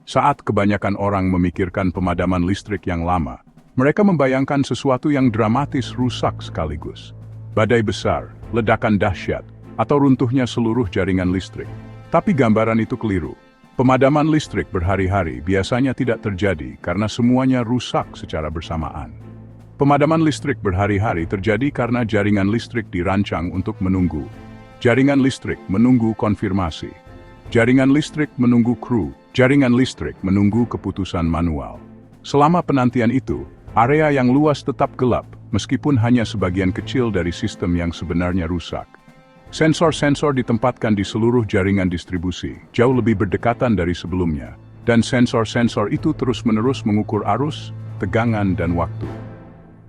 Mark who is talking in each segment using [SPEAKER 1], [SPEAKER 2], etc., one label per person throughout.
[SPEAKER 1] Saat kebanyakan orang memikirkan pemadaman listrik yang lama, mereka membayangkan sesuatu yang dramatis rusak sekaligus. Badai besar, ledakan dahsyat, atau runtuhnya seluruh jaringan listrik. Tapi gambaran itu keliru. Pemadaman listrik berhari-hari biasanya tidak terjadi karena semuanya rusak secara bersamaan. Pemadaman listrik berhari-hari terjadi karena jaringan listrik dirancang untuk menunggu. Jaringan listrik menunggu konfirmasi. Jaringan listrik menunggu kru. Jaringan listrik menunggu keputusan manual. Selama penantian itu, area yang luas tetap gelap, meskipun hanya sebagian kecil dari sistem yang sebenarnya rusak. Sensor-sensor ditempatkan di seluruh jaringan distribusi, jauh lebih berdekatan dari sebelumnya, dan sensor-sensor itu terus-menerus mengukur arus, tegangan, dan waktu.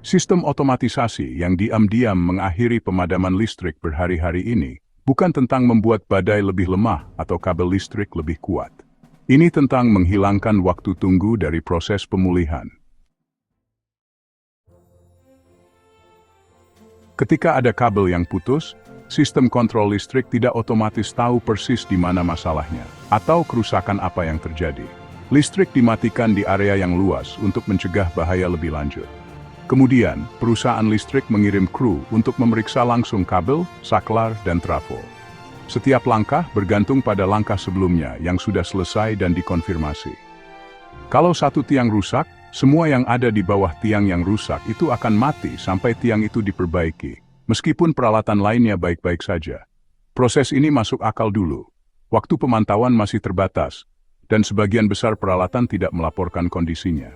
[SPEAKER 1] Sistem otomatisasi yang diam-diam mengakhiri pemadaman listrik berhari-hari ini bukan tentang membuat badai lebih lemah atau kabel listrik lebih kuat. Ini tentang menghilangkan waktu tunggu dari proses pemulihan. Ketika ada kabel yang putus, sistem kontrol listrik tidak otomatis tahu persis di mana masalahnya, atau kerusakan apa yang terjadi. Listrik dimatikan di area yang luas untuk mencegah bahaya lebih lanjut. Kemudian, perusahaan listrik mengirim kru untuk memeriksa langsung kabel, saklar, dan trafo. Setiap langkah bergantung pada langkah sebelumnya yang sudah selesai dan dikonfirmasi. Kalau satu tiang rusak, semua yang ada di bawah tiang yang rusak itu akan mati sampai tiang itu diperbaiki, meskipun peralatan lainnya baik-baik saja. Proses ini masuk akal dulu. Waktu pemantauan masih terbatas, dan sebagian besar peralatan tidak melaporkan kondisinya.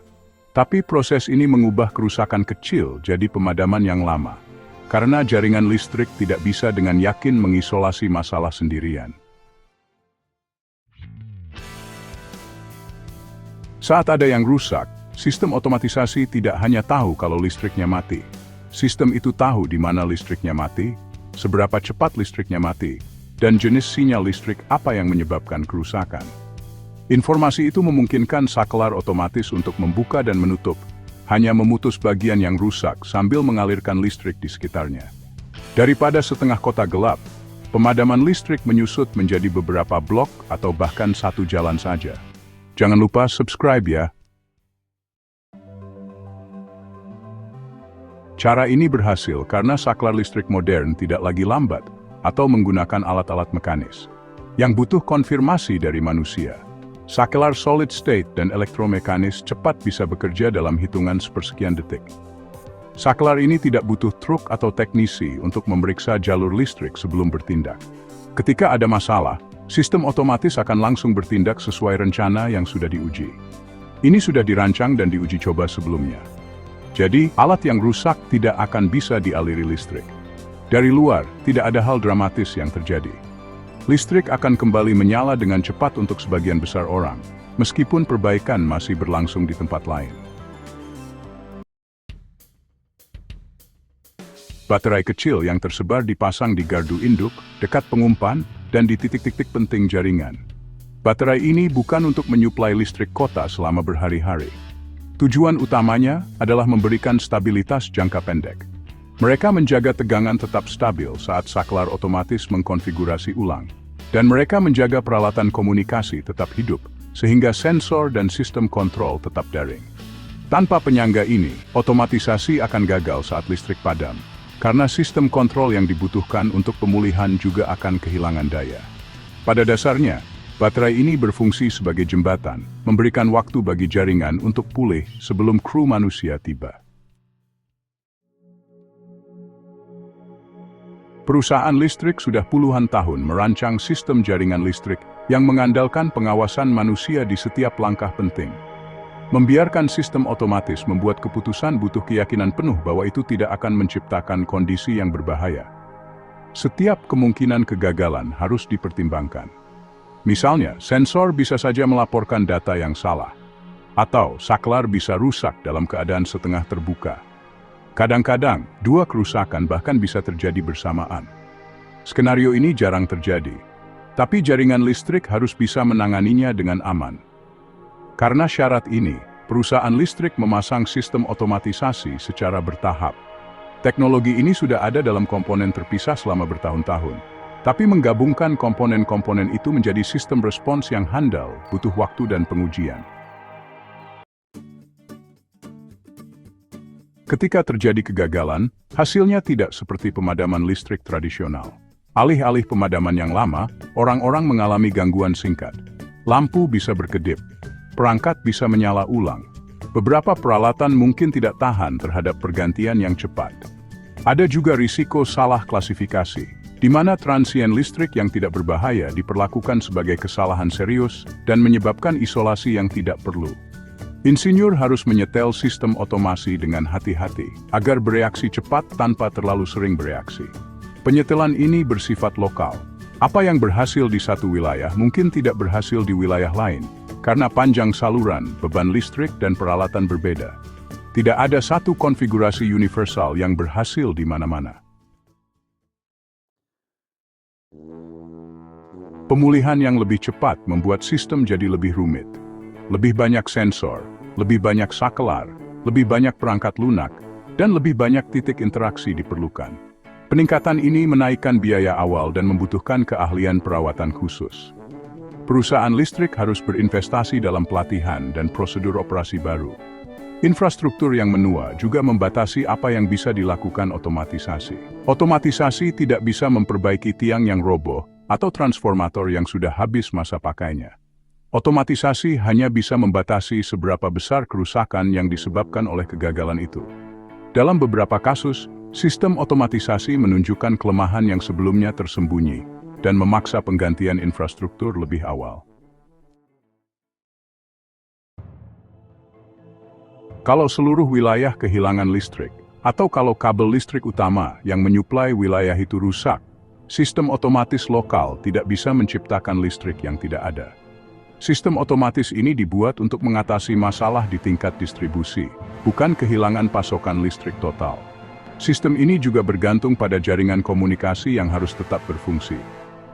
[SPEAKER 1] Tapi proses ini mengubah kerusakan kecil jadi pemadaman yang lama. Karena jaringan listrik tidak bisa dengan yakin mengisolasi masalah sendirian. Saat ada yang rusak, sistem otomatisasi tidak hanya tahu kalau listriknya mati. Sistem itu tahu di mana listriknya mati, seberapa cepat listriknya mati, dan jenis sinyal listrik apa yang menyebabkan kerusakan. Informasi itu memungkinkan saklar otomatis untuk membuka dan menutup, hanya memutus bagian yang rusak sambil mengalirkan listrik di sekitarnya. Daripada setengah kota gelap, pemadaman listrik menyusut menjadi beberapa blok atau bahkan satu jalan saja. Jangan lupa subscribe ya. Cara ini berhasil karena saklar listrik modern tidak lagi lambat atau menggunakan alat-alat mekanis yang butuh konfirmasi dari manusia. Saklar solid state dan elektromekanis cepat bisa bekerja dalam hitungan sepersekian detik. Saklar ini tidak butuh truk atau teknisi untuk memeriksa jalur listrik sebelum bertindak. Ketika ada masalah, sistem otomatis akan langsung bertindak sesuai rencana yang sudah diuji. Ini sudah dirancang dan diuji coba sebelumnya. Jadi, alat yang rusak tidak akan bisa dialiri listrik. Dari luar, tidak ada hal dramatis yang terjadi. Listrik akan kembali menyala dengan cepat untuk sebagian besar orang, meskipun perbaikan masih berlangsung di tempat lain. Baterai kecil yang tersebar dipasang di gardu induk, dekat pengumpan, dan di titik-titik penting jaringan. Baterai ini bukan untuk menyuplai listrik kota selama berhari-hari. Tujuan utamanya adalah memberikan stabilitas jangka pendek. Mereka menjaga tegangan tetap stabil saat saklar otomatis mengkonfigurasi ulang. Dan mereka menjaga peralatan komunikasi tetap hidup, sehingga sensor dan sistem kontrol tetap daring. Tanpa penyangga ini, otomatisasi akan gagal saat listrik padam, karena sistem kontrol yang dibutuhkan untuk pemulihan juga akan kehilangan daya. Pada dasarnya, baterai ini berfungsi sebagai jembatan, memberikan waktu bagi jaringan untuk pulih sebelum kru manusia tiba. Perusahaan listrik sudah puluhan tahun merancang sistem jaringan listrik yang mengandalkan pengawasan manusia di setiap langkah penting. Membiarkan sistem otomatis membuat keputusan butuh keyakinan penuh bahwa itu tidak akan menciptakan kondisi yang berbahaya. Setiap kemungkinan kegagalan harus dipertimbangkan. Misalnya, sensor bisa saja melaporkan data yang salah, atau saklar bisa rusak dalam keadaan setengah terbuka. Kadang-kadang, dua kerusakan bahkan bisa terjadi bersamaan. Skenario ini jarang terjadi, tapi jaringan listrik harus bisa menanganinya dengan aman. Karena syarat ini, perusahaan listrik memasang sistem otomatisasi secara bertahap. Teknologi ini sudah ada dalam komponen terpisah selama bertahun-tahun. Tapi menggabungkan komponen-komponen itu menjadi sistem respons yang handal, butuh waktu dan pengujian. Ketika terjadi kegagalan, hasilnya tidak seperti pemadaman listrik tradisional. Alih-alih pemadaman yang lama, orang-orang mengalami gangguan singkat. Lampu bisa berkedip, perangkat bisa menyala ulang. Beberapa peralatan mungkin tidak tahan terhadap pergantian yang cepat. Ada juga risiko salah klasifikasi, di mana transien listrik yang tidak berbahaya diperlakukan sebagai kesalahan serius dan menyebabkan isolasi yang tidak perlu. Insinyur harus menyetel sistem otomasi dengan hati-hati, agar bereaksi cepat tanpa terlalu sering bereaksi. Penyetelan ini bersifat lokal. Apa yang berhasil di satu wilayah mungkin tidak berhasil di wilayah lain, karena panjang saluran, beban listrik, dan peralatan berbeda. Tidak ada satu konfigurasi universal yang berhasil di mana-mana. Pemulihan yang lebih cepat membuat sistem jadi lebih rumit. Lebih banyak sensor, lebih banyak sakelar, lebih banyak perangkat lunak, dan lebih banyak titik interaksi diperlukan. Peningkatan ini menaikkan biaya awal dan membutuhkan keahlian perawatan khusus. Perusahaan listrik harus berinvestasi dalam pelatihan dan prosedur operasi baru. Infrastruktur yang menua juga membatasi apa yang bisa dilakukan otomatisasi. Otomatisasi tidak bisa memperbaiki tiang yang roboh atau transformator yang sudah habis masa pakainya. Otomatisasi hanya bisa membatasi seberapa besar kerusakan yang disebabkan oleh kegagalan itu. Dalam beberapa kasus, sistem otomatisasi menunjukkan kelemahan yang sebelumnya tersembunyi dan memaksa penggantian infrastruktur lebih awal. Kalau seluruh wilayah kehilangan listrik, atau kalau kabel listrik utama yang menyuplai wilayah itu rusak, sistem otomatis lokal tidak bisa menciptakan listrik yang tidak ada. Sistem otomatis ini dibuat untuk mengatasi masalah di tingkat distribusi, bukan kehilangan pasokan listrik total. Sistem ini juga bergantung pada jaringan komunikasi yang harus tetap berfungsi.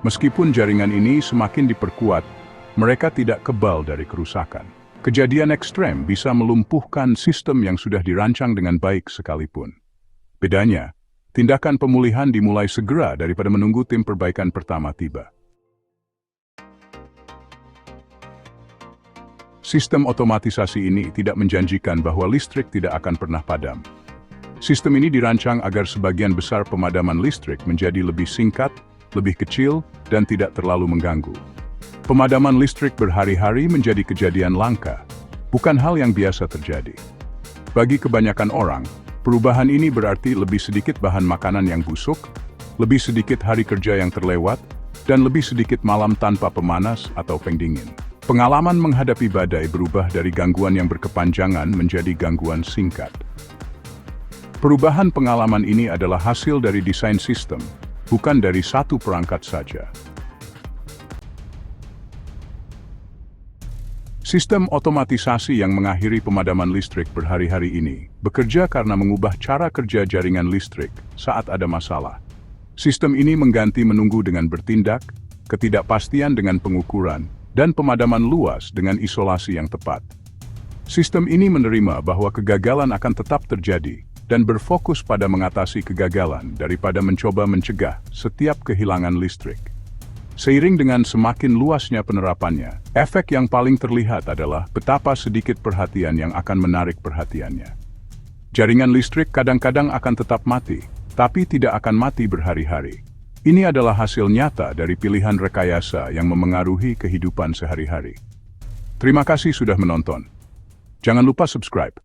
[SPEAKER 1] Meskipun jaringan ini semakin diperkuat, mereka tidak kebal dari kerusakan. Kejadian ekstrem bisa melumpuhkan sistem yang sudah dirancang dengan baik sekalipun. Bedanya, tindakan pemulihan dimulai segera daripada menunggu tim perbaikan pertama tiba. Sistem otomatisasi ini tidak menjanjikan bahwa listrik tidak akan pernah padam. Sistem ini dirancang agar sebagian besar pemadaman listrik menjadi lebih singkat, lebih kecil, dan tidak terlalu mengganggu. Pemadaman listrik berhari-hari menjadi kejadian langka, bukan hal yang biasa terjadi. Bagi kebanyakan orang, perubahan ini berarti lebih sedikit bahan makanan yang busuk, lebih sedikit hari kerja yang terlewat, dan lebih sedikit malam tanpa pemanas atau pendingin. Pengalaman menghadapi badai berubah dari gangguan yang berkepanjangan menjadi gangguan singkat. Perubahan pengalaman ini adalah hasil dari desain sistem, bukan dari satu perangkat saja. Sistem otomatisasi yang mengakhiri pemadaman listrik berhari-hari ini bekerja karena mengubah cara kerja jaringan listrik saat ada masalah. Sistem ini mengganti menunggu dengan bertindak, ketidakpastian dengan pengukuran, dan pemadaman luas dengan isolasi yang tepat. Sistem ini menerima bahwa kegagalan akan tetap terjadi dan berfokus pada mengatasi kegagalan daripada mencoba mencegah setiap kehilangan listrik. Seiring dengan semakin luasnya penerapannya, efek yang paling terlihat adalah betapa sedikit perhatian yang akan menarik perhatiannya. Jaringan listrik kadang-kadang akan tetap mati, tapi tidak akan mati berhari-hari. Ini adalah hasil nyata dari pilihan rekayasa yang memengaruhi kehidupan sehari-hari. Terima kasih sudah menonton. Jangan lupa subscribe.